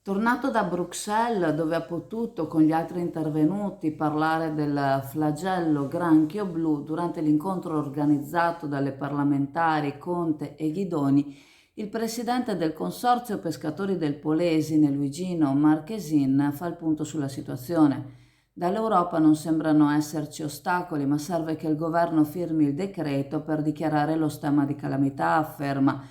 Tornato da Bruxelles, dove ha potuto con gli altri intervenuti parlare del flagello granchio blu durante l'incontro organizzato dalle parlamentari Conte e Ghidoni, il presidente del Consorzio Pescatori del Polesine, Luigino Marchesin, fa il punto sulla situazione. Dall'Europa non sembrano esserci ostacoli, ma serve che il governo firmi il decreto per dichiarare lo stato di calamità, afferma.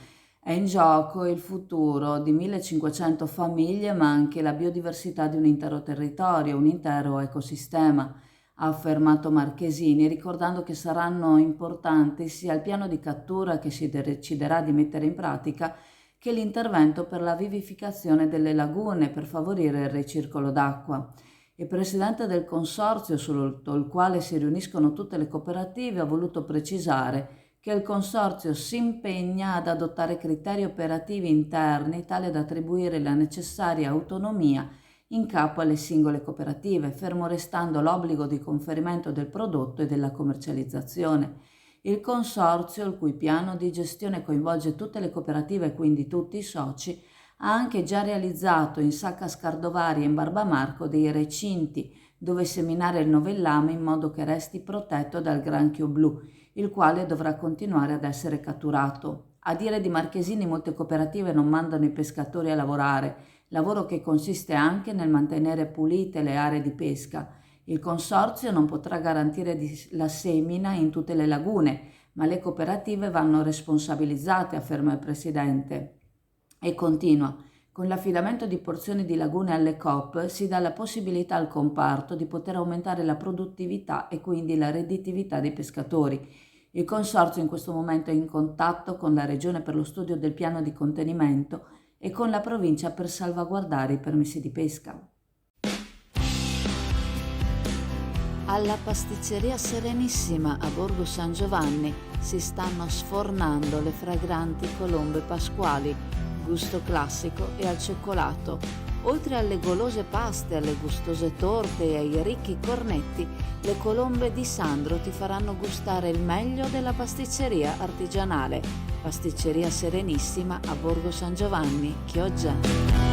È in gioco il futuro di 1500 famiglie, ma anche la biodiversità di un intero territorio, un intero ecosistema, ha affermato Marchesini, ricordando che saranno importanti sia il piano di cattura che si deciderà di mettere in pratica che l'intervento per la vivificazione delle lagune per favorire il ricircolo d'acqua. Il presidente del consorzio, sotto il quale si riuniscono tutte le cooperative, ha voluto precisare che il Consorzio si impegna ad adottare criteri operativi interni tale da attribuire la necessaria autonomia in capo alle singole cooperative, fermo restando l'obbligo di conferimento del prodotto e della commercializzazione. Il Consorzio, il cui piano di gestione coinvolge tutte le cooperative e quindi tutti i soci, ha anche già realizzato in Sacca Scardovari e in Barbamarco dei recinti dove seminare il novellame in modo che resti protetto dal granchio blu, il quale dovrà continuare ad essere catturato. A dire di Marchesini, molte cooperative non mandano i pescatori a lavorare, lavoro che consiste anche nel mantenere pulite le aree di pesca. Il consorzio non potrà garantire la semina in tutte le lagune, ma le cooperative vanno responsabilizzate, afferma il presidente. E continua. Con l'affidamento di porzioni di lagune alle Coop si dà la possibilità al comparto di poter aumentare la produttività e quindi la redditività dei pescatori. Il Consorzio in questo momento è in contatto con la Regione per lo studio del piano di contenimento e con la Provincia per salvaguardare i permessi di pesca. Alla pasticceria Serenissima a Borgo San Giovanni si stanno sfornando le fragranti colombe pasquali, gusto classico e al cioccolato. Oltre alle golose paste, alle gustose torte e ai ricchi cornetti, le colombe di Sandro ti faranno gustare il meglio della pasticceria artigianale. Pasticceria Serenissima a Borgo San Giovanni, Chioggia.